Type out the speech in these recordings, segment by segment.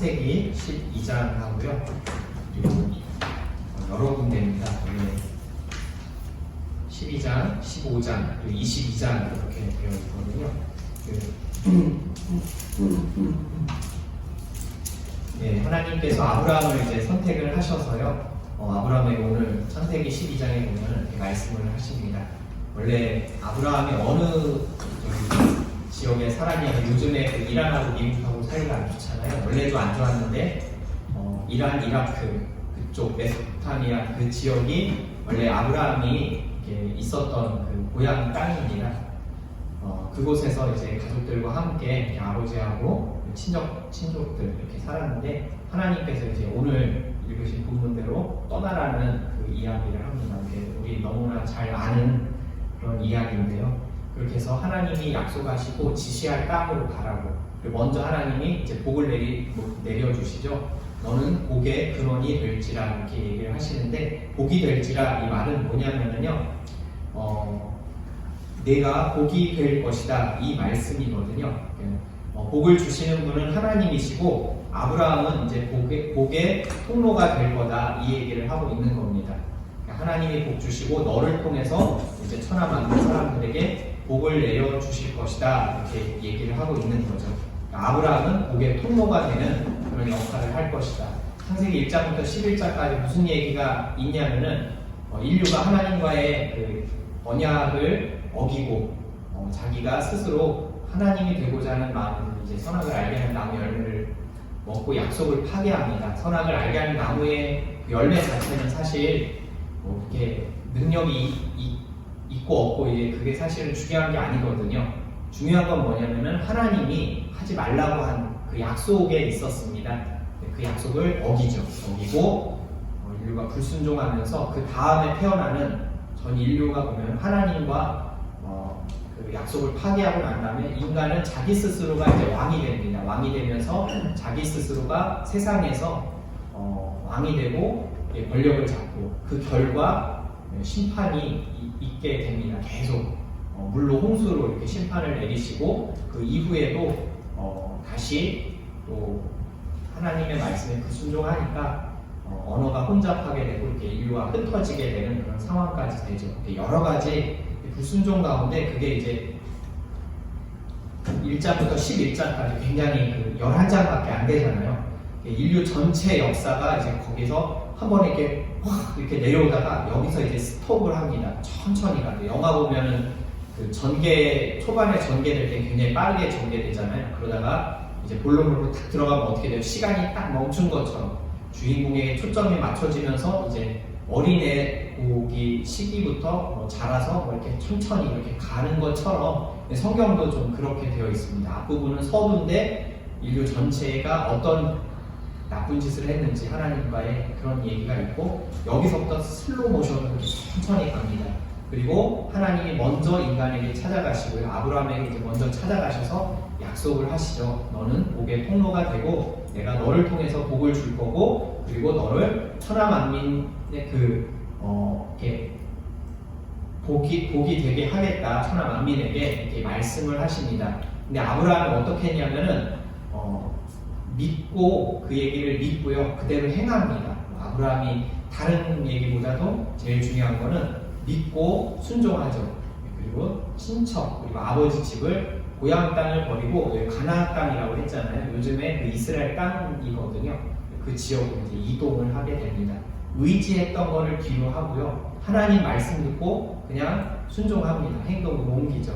창세기 12장 하고요. 그리고 여러 군데입니다. 12장, 15장, 그리고 22장 이렇게 되어 있거든요. 네, 하나님께서 아브라함을 이제 선택을 하셔서요. 아브라함에게 오늘 창세기 12장에 보면 이렇게 말씀을 하십니다. 원래 아브라함이 어느 지역에 살았냐면 요즘에 그 이란하고 미국하고 사이가 안 좋잖아요. 원래도 안 좋았는데 이란, 이라크 그쪽 메소포타미아 그 지역이 원래 아브라함이 이렇게 있었던 그 고향 땅입니다. 그곳에서 이제 가족들과 함께 이렇게 아버지하고 친족들 이렇게 살았는데 하나님께서 이제 오늘 읽으신 본문대로 떠나라는 그 이야기를 합니다. 우리 너무나 잘 아는 그런 이야기인데요. 그렇게 해서 하나님이 약속하시고 지시할 땅으로 가라고. 그리고 먼저 하나님이 이제 복을 내려주시죠. 너는 복의 근원이 될지라 이렇게 얘기를 하시는데 복이 될지라 이 말은 뭐냐면요. 내가 복이 될 것이다 이 말씀이거든요. 복을 주시는 분은 하나님이시고 아브라함은 이제 복의 통로가 될 거다 이 얘기를 하고 있는 겁니다. 하나님이 복 주시고 너를 통해서 이제 천하 만국 사람들에게 복을 내려 주실 것이다 이렇게 얘기를 하고 있는 거죠. 아브라함은 복의 통로가 되는 그런 역할을 할 것이다. 창세기 1장부터 11장까지 무슨 얘기가 있냐면은 인류가 하나님과의 그 언약을 어기고 자기가 스스로 하나님이 되고자 하는 마음으로 이제 선악을 알게 하는 나무 열매를 먹고 약속을 파괴합니다. 선악을 알게 하는 나무의 열매 자체는 사실 이렇게 능력이 있고 없고 이제 그게 사실은 중요한 게 아니거든요. 중요한 건 뭐냐면은 하나님이 하지 말라고 한 그 약속에 있었습니다. 그 약속을 어기고 인류가 불순종하면서 그 다음에 태어나는 전 인류가 보면 하나님과 그 약속을 파괴하고 난 다음에 인간은 자기 스스로가 이제 왕이 됩니다. 왕이 되면서 자기 스스로가 세상에서 왕이 되고 권력을 잡고 그 결과 심판이 있게 됩니다. 계속 물로 홍수로 이렇게 심판을 내리시고 그 이후에도 다시 또 하나님의 말씀에 불순종하니까 언어가 혼잡하게 되고 이렇게 인류가 흩어지게 되는 그런 상황까지 되죠. 여러 가지 불순종 가운데 그게 이제 1장부터 11장까지 굉장히 그 11장밖에 안 되잖아요. 인류 전체 역사가 이제 거기서 한 번에 이렇게 확 이렇게 내려오다가 여기서 이제 스톱을 합니다. 천천히 가도 영화 보면은 그 초반에 전개될 때 굉장히 빠르게 전개되잖아요. 그러다가 이제 본론으로 딱 들어가면 어떻게 돼요? 시간이 딱 멈춘 것처럼 주인공에게 초점이 맞춰지면서 이제 어린애 보기 시기부터 자라서 이렇게 천천히 이렇게 가는 것처럼 성경도 좀 그렇게 되어 있습니다. 앞부분은 서두인데 인류 전체가 어떤 나쁜 짓을 했는지 하나님과의 그런 얘기가 있고 여기서부터 슬로우 모션으로 이렇게 천천히 갑니다. 그리고 하나님이 먼저 인간에게 찾아가시고요. 아브라함에게 이제 먼저 찾아가셔서 약속을 하시죠. 너는 복의 통로가 되고 내가 너를 통해서 복을 줄 거고 그리고 너를 천하 만민의 이렇게 복이 되게 하겠다. 천하 만민에게 이렇게 말씀을 하십니다. 근데 아브라함은 어떻게 했냐면은 믿고 그 얘기를 믿고요. 그대로 행합니다. 아브라함이 다른 얘기보다도 제일 중요한 거는 믿고 순종하죠. 그리고 친척 그리고 아버지 집을 고향 땅을 버리고 가나안 땅이라고 했잖아요. 요즘에 그 이스라엘 땅이거든요. 그 지역으로 이제 이동을 하게 됩니다. 의지했던 거를 뒤로 하고요. 하나님 말씀 듣고 그냥 순종합니다. 행동으로 옮기죠.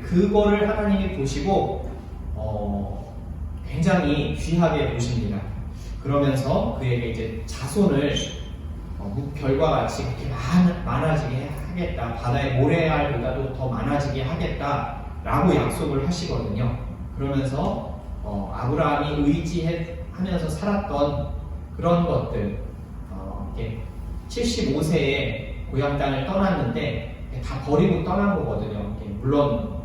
그거를 하나님이 보시고 굉장히 귀하게 보십니다. 그러면서 그에게 이제 자손을 별과 같이 그렇게 많아지게 하겠다. 바다의 모래알보다도 더 많아지게 하겠다라고 약속을 하시거든요. 그러면서 아브라함이 의지하면서 살았던 그런 것들 75세에 고향 땅을 떠났는데 다 버리고 떠난 거거든요. 물론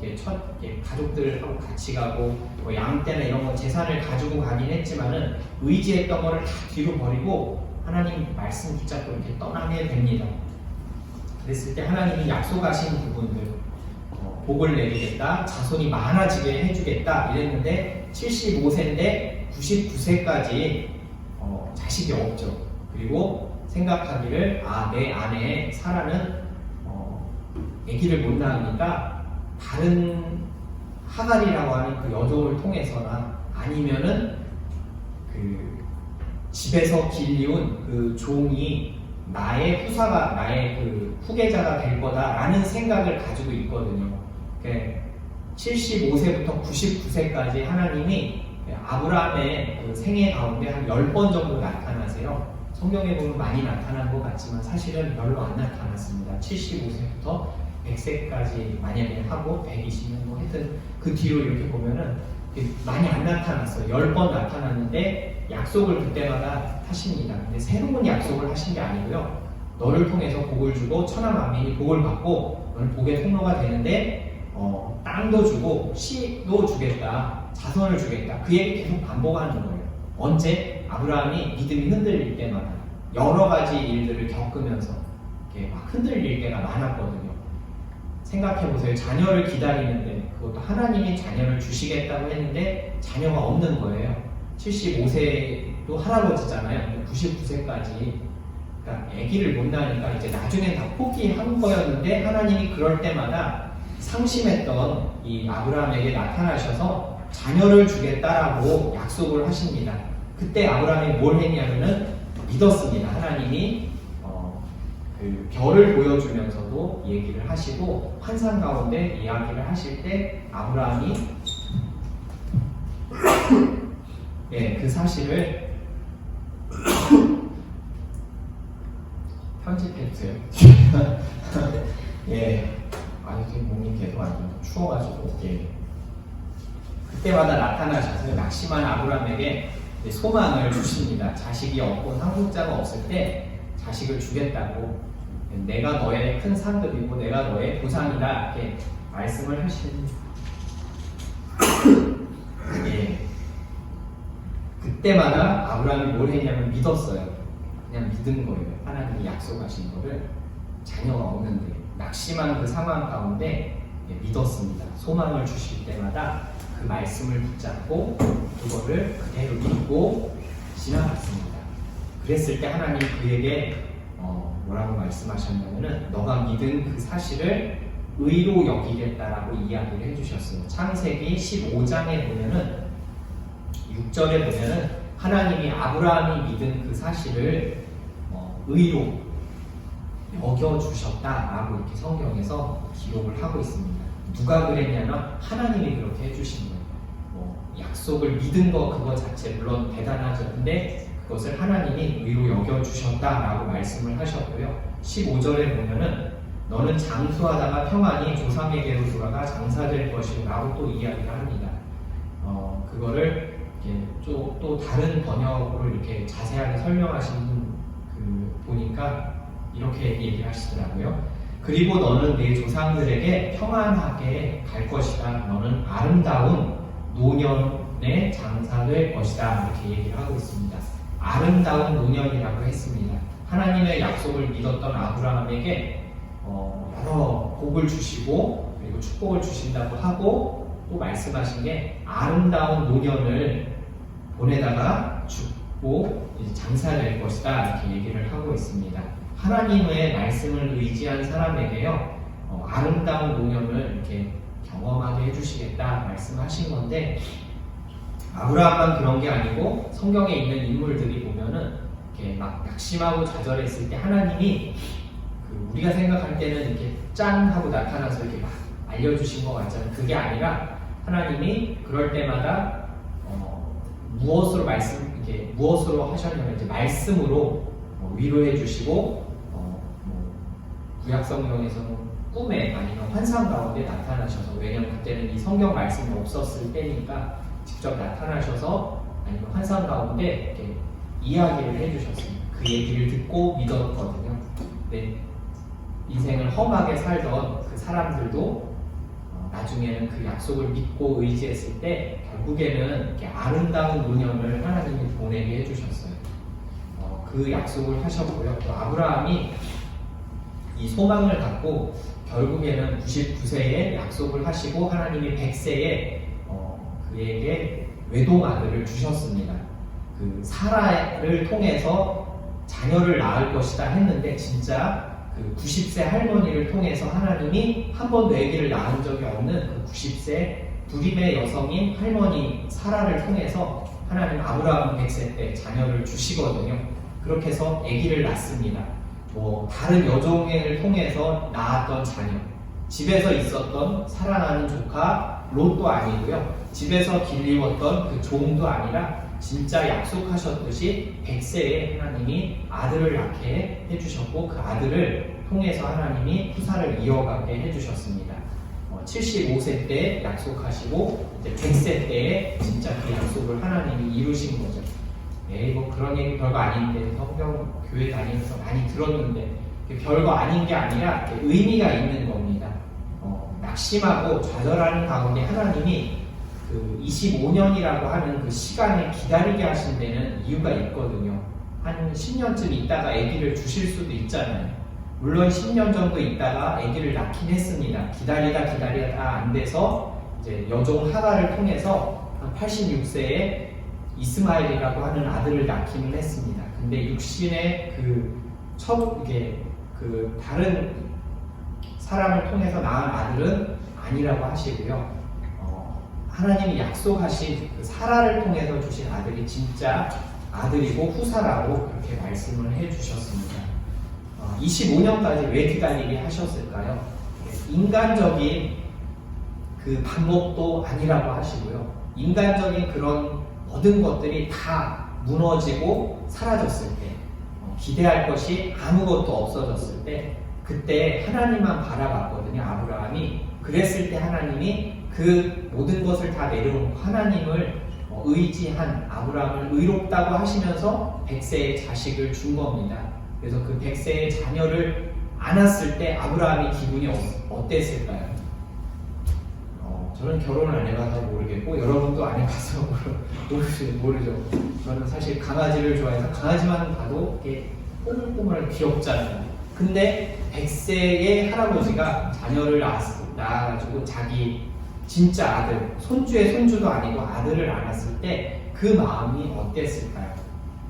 가족들하고 같이 가고 양 떼나 이런 거 재산을 가지고 가긴 했지만은 의지했던 거를 다 뒤로 버리고 하나님 말씀 붙잡고 이렇게 떠나게 됩니다. 그랬을 때 하나님이 약속하신 부분들 복을 내리겠다, 자손이 많아지게 해주겠다 이랬는데 75세인데 99세까지 자식이 없죠. 그리고 생각하기를 내 아내 사라는 아기를 못 낳으니까 다른 하갈이라고 하는 그 여종을 통해서나 아니면은 그 집에서 길리운 그 종이 나의 그 후계자가 될 거다라는 생각을 가지고 있거든요. 75세부터 99세까지 하나님이 아브라함의 그 생애 가운데 한 10번 정도 나타나세요. 성경에 보면 많이 나타난 것 같지만 사실은 별로 안 나타났습니다. 75세부터 100세까지 만약에 하고 120년 뭐 하여튼 그 뒤로 이렇게 보면은 많이 안 나타났어요. 10번 나타났는데 약속을 그때마다 하십니다. 근데 새로운 약속을 하신 게 아니고요. 너를 통해서 복을 주고 천하 만민이 복을 받고 너는 복의 통로가 되는데 땅도 주고 씨도 주겠다, 자손을 주겠다. 그 얘기 계속 반복하는 거예요. 언제? 아브라함이 믿음이 흔들릴 때마다 여러 가지 일들을 겪으면서 이렇게 막 흔들릴 때가 많았거든요. 생각해보세요. 자녀를 기다리는데 그것도 하나님이 자녀를 주시겠다고 했는데 자녀가 없는 거예요. 75세도 할아버지잖아요. 99세까지 그러니까 아기를 못 낳으니까 이제 나중엔 다 포기한 거였는데 하나님이 그럴 때마다 상심했던 이 아브라함에게 나타나셔서 자녀를 주겠다라고 약속을 하십니다. 그때 아브라함이 뭘 했냐면은 믿었습니다. 하나님이 그 별을 보여주면서도 얘기를 하시고 환상 가운데 이야기를 하실 때 아브라함이 예, 그 사실을 편집해주세요. 예, 아니 지금 몸이 계속 안 추워가지고 예. 그때마다 나타나셔서 낙심한 아브라함에게 소망을 주십니다. 자식이 없고 상속자가 없을 때 자식을 주겠다고, 내가 너의 큰 상급이고 내가 너의 보상이다 이렇게 말씀을 하십니다. 예. 그때마다 아브라함이 뭘 했냐면 믿었어요. 그냥 믿은 거예요. 하나님이 약속하신 거를. 자녀가 없는데 낙심한 그 상황 가운데 믿었습니다. 소망을 주실 때마다 그 말씀을 붙잡고 그거를 그대로 믿고 지나갔습니다. 그랬을 때 하나님 그에게 뭐라고 말씀하셨냐면은 너가 믿은 그 사실을 의로 여기겠다라고 이야기를 해주셨어요. 창세기 15장에 보면은 6절에 보면은 하나님이 아브라함이 믿은 그 사실을 의로 여겨주셨다라고 이렇게 성경에서 기록을 하고 있습니다. 누가 그랬냐면 하나님이 그렇게 해주신 거예요. 약속을 믿은 거 그거 자체 물론 대단하죠. 근데 그것을 하나님이 의로 여겨주셨다라고 말씀을 하셨고요. 15절에 보면은 너는 장수하다가 평안히 조상에게로 돌아가 장사될 것이라고 또 이야기를 합니다. 그거를 또 다른 번역으로 이렇게 자세하게 설명하신 보니까 이렇게 얘기를 하시더라고요. 그리고 너는 네 조상들에게 평안하게 갈 것이다. 너는 아름다운 노년에 장사될 것이다. 이렇게 얘기를 하고 있습니다. 아름다운 노년이라고 했습니다. 하나님의 약속을 믿었던 아브라함에게 여러 복을 주시고 그리고 축복을 주신다고 하고 또 말씀하신 게 아름다운 노년을 보내다가 죽고 이제 장사될 것이다. 이렇게 얘기를 하고 있습니다. 하나님의 말씀을 의지한 사람에게요, 아름다운 노년을 이렇게 경험하게 해주시겠다 말씀하신 건데, 아브라함만 그런 게 아니고 성경에 있는 인물들이 보면은 이렇게 막 낙심하고 좌절했을 때 하나님이 우리가 생각할 때는 이렇게 짠 하고 나타나서 이렇게 막 알려주신 것 같잖아요. 그게 아니라 하나님이 그럴 때마다 무엇으로 하셨냐면 이제 말씀으로 위로해 주시고 구약 성경에서는 꿈에 아니면 환상 가운데 나타나셔서, 왜냐면 그때는 이 성경 말씀이 없었을 때니까 직접 나타나셔서 아니면 환상 가운데 이렇게 이야기를 해주셨습니다. 그 얘기를 듣고 믿었거든요. 네, 인생을 험하게 살던 그 사람들도 나중에는 그 약속을 믿고 의지했을 때 결국에는 이렇게 아름다운 노년을 하나님이 보내게 해주셨어요. 그 약속을 하셨고요. 또 아브라함이 이 소망을 갖고 결국에는 99세에 약속을 하시고 하나님이 100세에 그에게 외동 아들을 주셨습니다. 그 사라를 통해서 자녀를 낳을 것이다 했는데 진짜 그 90세 할머니를 통해서 하나님이 한 번도 아기를 낳은 적이 없는 그 90세 불임의 여성인 할머니 사라를 통해서 하나님 아브라함 100세 때 자녀를 주시거든요. 그렇게 해서 아기를 낳습니다. 다른 여종을 통해서 낳았던 집에서 있었던 사랑하는 조카 롯도 아니고요. 집에서 길리웠던 그 종도 아니라 진짜 약속하셨듯이 100세에 하나님이 아들을 낳게 해주셨고 그 아들을 통해서 하나님이 후사를 이어가게 해주셨습니다. 75세 때 약속하시고 이제 100세 때에 진짜 그 약속을 하나님이 이루신 거죠. 뭐 그런 얘기 별거 아닌데 성경 교회 다니면서 많이 들었는데 별거 아닌 게 아니라 의미가 있는 겁니다. 낙심하고 좌절하는 가운데 하나님이 그 25년이라고 하는 그 시간을 기다리게 하신 데는 이유가 있거든요. 한 10년쯤 있다가 아기를 주실 수도 있잖아요. 물론 10년 정도 있다가 아기를 낳긴 했습니다. 기다리다 안 돼서 이제 여종 하가를 통해서 한 86세에 이스마엘이라고 하는 아들을 낳기는 했습니다. 근데 육신의 다른 사람을 통해서 낳은 아들은 아니라고 하시고요. 하나님이 약속하신 그 사라를 통해서 주신 아들이 진짜 아들이고 후사라고 그렇게 말씀을 해주셨습니다. 25년까지 왜 기다리게 하셨을까요? 인간적인 그 방법도 아니라고 하시고요. 인간적인 그런 모든 것들이 다 무너지고 사라졌을 때, 기대할 것이 아무것도 없어졌을 때, 그때 하나님만 바라봤거든요. 아브라함이. 그랬을 때 하나님이 그 모든 것을 다 내려놓고 하나님을 의지한 아브라함을 의롭다고 하시면서 100세의 자식을 준 겁니다. 그래서 그 100세의 자녀를 안았을 때 아브라함의 기분이 어땠을까요? 저는 결혼을 안 해봐서 모르겠고 여러분도 안 해봐서 모르죠. 저는 사실 강아지를 좋아해서 강아지만 봐도 이렇게 꼬물꼬물 귀엽잖아요. 근데 100세의 할아버지가 자녀를 낳아가지고 자기 진짜 아들, 손주의 손주도 아니고 아들을 안았을 때 그 마음이 어땠을까요?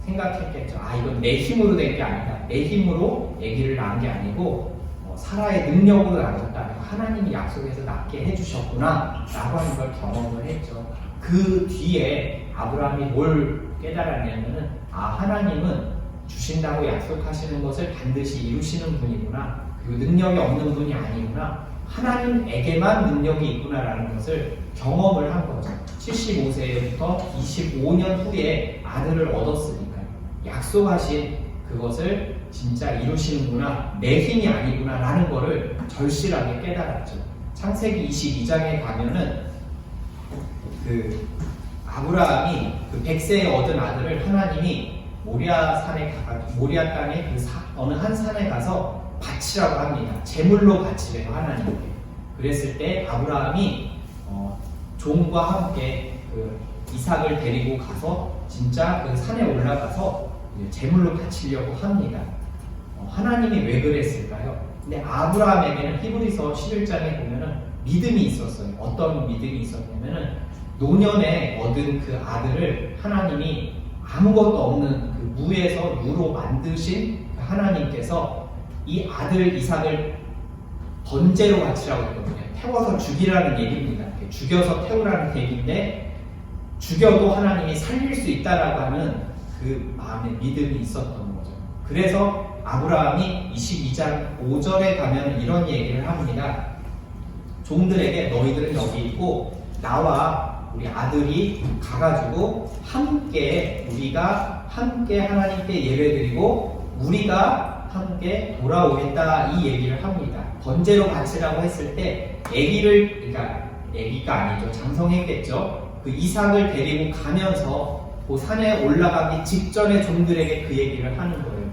생각했겠죠. 이건 내 힘으로 된 게 아니다. 내 힘으로 아기를 낳은 게 아니고 사라의 능력으로 낳았다. 하나님이 약속해서 낳게 해주셨구나 라고 하는 걸 경험을 했죠. 그 뒤에 아브라함이 뭘 깨달았냐면은 하나님은 주신다고 약속하시는 것을 반드시 이루시는 분이구나. 그리고 능력이 없는 분이 아니구나. 하나님에게만 능력이 있구나라는 것을 경험을 한 거죠. 75세부터 25년 후에 아들을 얻었으니까요. 약속하신 그것을 진짜 이루시는구나, 내 힘이 아니구나 라는 것을 절실하게 깨달았죠. 창세기 22장에 가면은 그 아브라함이 그 100세에 얻은 아들을 하나님이 모리아 땅의 어느 한 산에 가서 바치라고 합니다. 제물로 바치래요, 하나님께. 그랬을 때 아브라함이 종과 함께 그 이삭을 데리고 가서 진짜 그 산에 올라가서 제물로 바치려고 합니다. 하나님이 왜 그랬을까요? 근데 아브라함에게는 히브리서 11장에 보면은 믿음이 있었어요. 어떤 믿음이 있었냐면은 노년에 얻은 그 아들을 하나님이 아무것도 없는 그 무에서 유로 만드신 하나님께서 이 아들 이삭을 번제로 바치라고 했거든요. 태워서 죽이라는 얘기입니다. 죽여서 태우라는 얘기인데 죽여도 하나님이 살릴 수 있다라고 하는 그 마음에 믿음이 있었던 거죠. 그래서 아브라함이 22장 5절에 가면 이런 얘기를 합니다. 종들에게 너희들은 여기 있고 나와 우리 아들이 가가지고 우리가 함께 하나님께 예배드리고 우리가 함께 돌아오겠다 이 얘기를 합니다. 번제로 바치라고 했을 때 아기가 아니죠. 장성했겠죠. 그 이삭을 데리고 가면서 그 산에 올라가기 직전에 종들에게 그 얘기를 하는 거예요.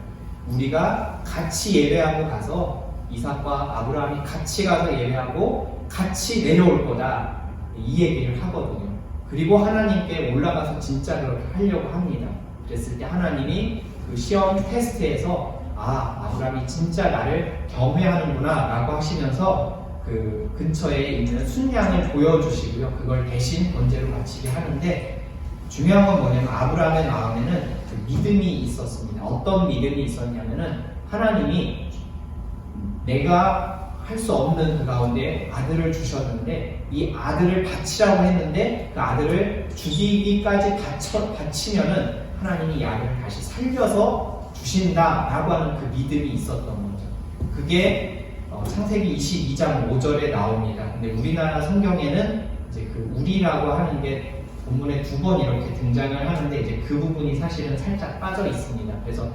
우리가 같이 예배하고 가서 이삭과 아브라함이 같이 가서 예배하고 같이 내려올 거다. 이 얘기를 하거든요. 그리고 하나님께 올라가서 진짜 그렇게 하려고 합니다. 그랬을 때 하나님이 그 시험 테스트에서 아브라함이 진짜 나를 경외하는구나 라고 하시면서 그 근처에 있는 순양을 보여주시고요. 그걸 대신 번제로 바치게 하는데 중요한 건 뭐냐면 아브라함의 마음에는 그 믿음이 있었습니다. 어떤 믿음이 있었냐면은 하나님이 내가 할 수 없는 그 가운데 아들을 주셨는데 이 아들을 바치라고 했는데 그 아들을 죽이기까지 바치면은 하나님이 이 아들을 다시 살려서 주신다라고 하는 그 믿음이 있었던 거죠. 그게 창세기 22장 5절에 나옵니다. 근데 우리나라 성경에는 이제 그 우리라고 하는 게 본문에 2번 이렇게 등장을 하는데 이제 그 부분이 사실은 살짝 빠져 있습니다. 그래서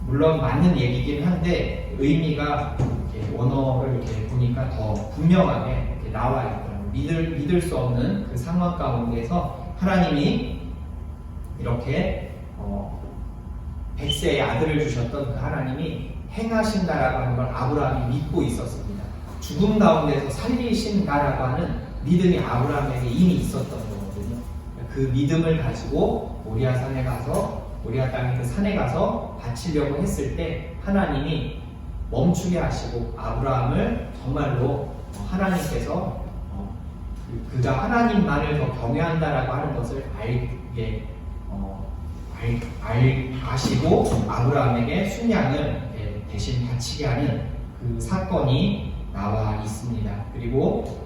물론 맞는 얘기긴 한데 의미가 이렇게 원어를 이렇게 보니까 더 분명하게 이렇게 나와 있더라고요. 믿을 수 없는 그 상황 가운데서 하나님이 이렇게 100세의 아들을 주셨던 그 하나님이 행하신다라고 하는 걸 아브라함이 믿고 있었습니다. 죽음 가운데서 살리신다라고 하는 믿음이 아브라함에게 이미 있었던 거거든요. 그 믿음을 가지고 모리아 땅의 그 산에 가서 바치려고 했을 때 하나님이 멈추게 하시고 아브라함을 정말로 하나님께서 그가 하나님만을 더 경외한다라고 하는 것을 아시고 아브라함에게 순양을 대신 바치게 하는 그 사건이 나와 있습니다. 그리고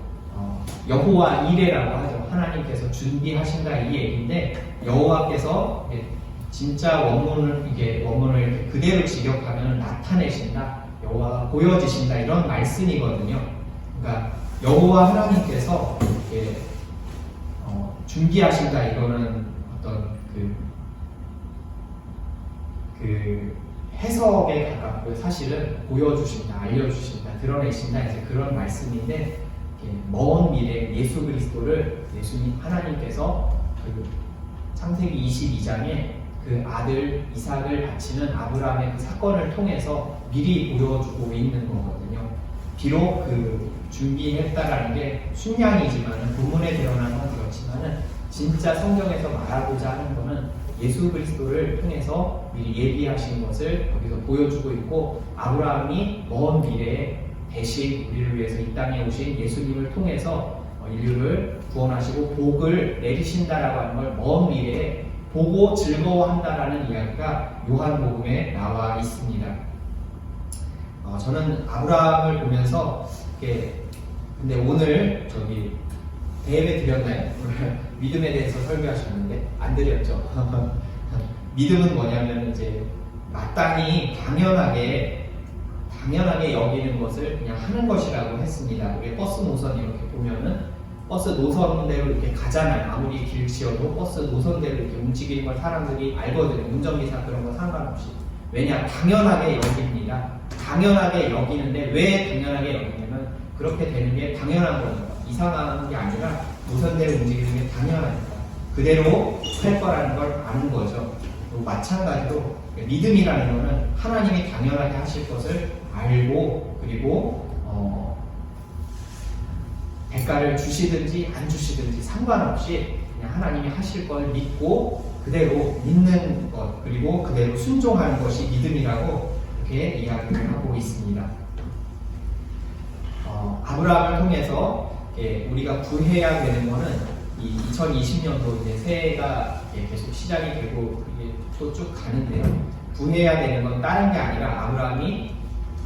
여호와 이레라고 하죠. 하나님께서 준비하신다 이 얘기인데 여호와께서 진짜 원문을 이렇게 그대로 직역하면 나타내신다, 여호와가 보여지신다 이런 말씀이거든요. 그러니까 여호와 하나님께서 준비하신다 이거는 어떤 그 해석에 가깝고 사실은 보여주신다, 알려주신다, 드러내신다 이제 그런 말씀인데 먼 미래 예수 그리스도를 예수님 하나님께서 그 창세기 22장에 그 아들 이삭을 바치는 아브라함의 그 사건을 통해서 미리 보여주고 있는 거거든요. 비록 그 준비했다라는 게 순양이지만은 본문에 드러난 건 그렇지만은 진짜 성경에서 말하고자 하는 거는 예수 그리스도를 통해서 미리 예비하신 것을 거기서 보여주고 있고 아브라함이 먼 미래에 대신 우리를 위해서 이 땅에 오신 예수님을 통해서 인류를 구원하시고 복을 내리신다라고 하는 걸 먼 미래에 보고 즐거워한다라는 이야기가 요한복음에 나와 있습니다. 저는 아브라함을 보면서 근데 오늘 대회 드렸나요? 믿음에 대해서 설교하셨는데 안 드렸죠. 믿음은 뭐냐면 이제 마땅히 당연하게 여기는 것을 그냥 하는 것이라고 했습니다. 우리 버스 노선 이렇게 보면은 버스 노선대로 이렇게 가잖아요. 아무리 길치여도 버스 노선대로 이렇게 움직이는 걸 사람들이 알거든요. 운전기사 그런 거 상관없이. 왜냐? 당연하게 여깁니다. 당연하게 여기는데 왜 당연하게 여기냐면 그렇게 되는 게 당연한 거니까. 이상한 게 아니라 노선대로 움직이는 게 당연하니까. 그대로 할 거라는 걸 아는 거죠. 마찬가지로 믿음이라는 거는 하나님이 당연하게 하실 것을 알고 그리고 대가를 주시든지 안 주시든지 상관없이 그냥 하나님이 하실 걸 믿고 그대로 믿는 것 그리고 그대로 순종하는 것이 믿음이라고 이렇게 이야기를 하고 있습니다. 아브라함을 통해서 우리가 구해야 되는 것은 이 2020년도 이제 새해가 계속 시작이 되고 이게 쭉 가는데요. 구해야 되는 건 다른 게 아니라 아브라함이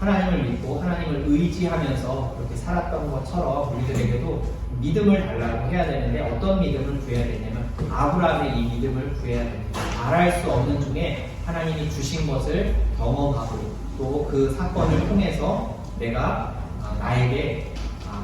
하나님을 믿고 하나님을 의지하면서 그렇게 살았던 것처럼 우리들에게도 믿음을 달라고 해야 되는데 어떤 믿음을 구해야 되냐면 아브라함의 이 믿음을 구해야 됩니다. 말할 수 없는 중에 하나님이 주신 것을 경험하고 또 그 사건을 통해서 내가 나에게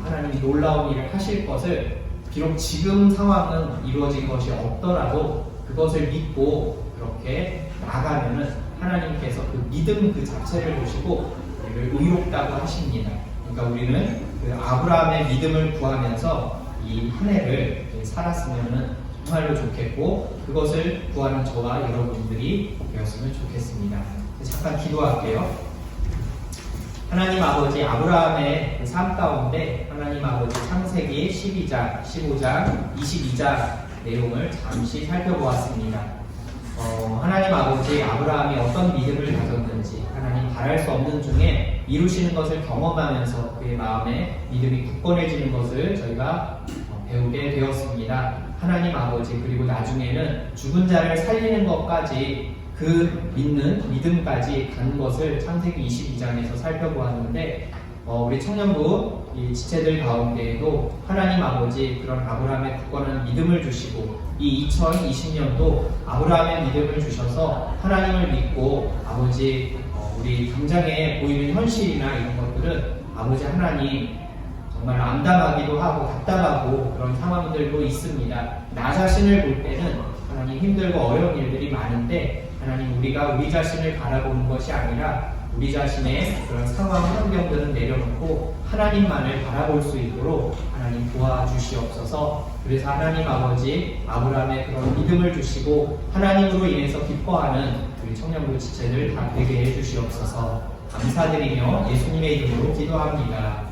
하나님이 놀라운 일을 하실 것을 비록 지금 상황은 이루어진 것이 없더라도 그것을 믿고 그렇게 나가면은 하나님께서 그 믿음 그 자체를 보시고 우리를 의롭다고 하십니다. 그러니까 우리는 그 아브라함의 믿음을 구하면서 이 한 해를 살았으면은 정말로 좋겠고 그것을 구하는 저와 여러분들이 되었으면 좋겠습니다. 잠깐 기도할게요. 하나님 아버지 아브라함의 그 삶 가운데 하나님 아버지 창세기 12장, 15장, 22장 내용을 잠시 살펴보았습니다. 하나님 아버지 아브라함이 어떤 믿음을 가졌는지 하나님 바랄 수 없는 중에 이루시는 것을 경험하면서 그의 마음에 믿음이 굳건해지는 것을 저희가 배우게 되었습니다. 하나님 아버지 그리고 나중에는 죽은 자를 살리는 것까지 그 믿는 믿음까지 간 것을 창세기 22장에서 살펴보았는데 우리 청년부 이 지체들 가운데에도 하나님 아버지 그런 아브라함의 굳건한 믿음을 주시고 이 2020년도 아브라함의 믿음을 주셔서 하나님을 믿고 아버지 우리 당장에 보이는 현실이나 이런 것들은 아버지 하나님 정말 암담하기도 하고 답답하고 그런 상황들도 있습니다. 나 자신을 볼 때는 하나님 힘들고 어려운 일들이 많은데 하나님 우리가 우리 자신을 바라보는 것이 아니라 우리 자신의 그런 상황 환경들을 내려놓고 하나님만을 바라볼 수 있도록 하나님 도와주시옵소서. 그래서 하나님 아버지 아브라함의 그런 믿음을 주시고 하나님으로 인해서 기뻐하는 우리 청년부 지체들 다 되게 해주시옵소서. 감사드리며 예수님의 이름으로 기도합니다.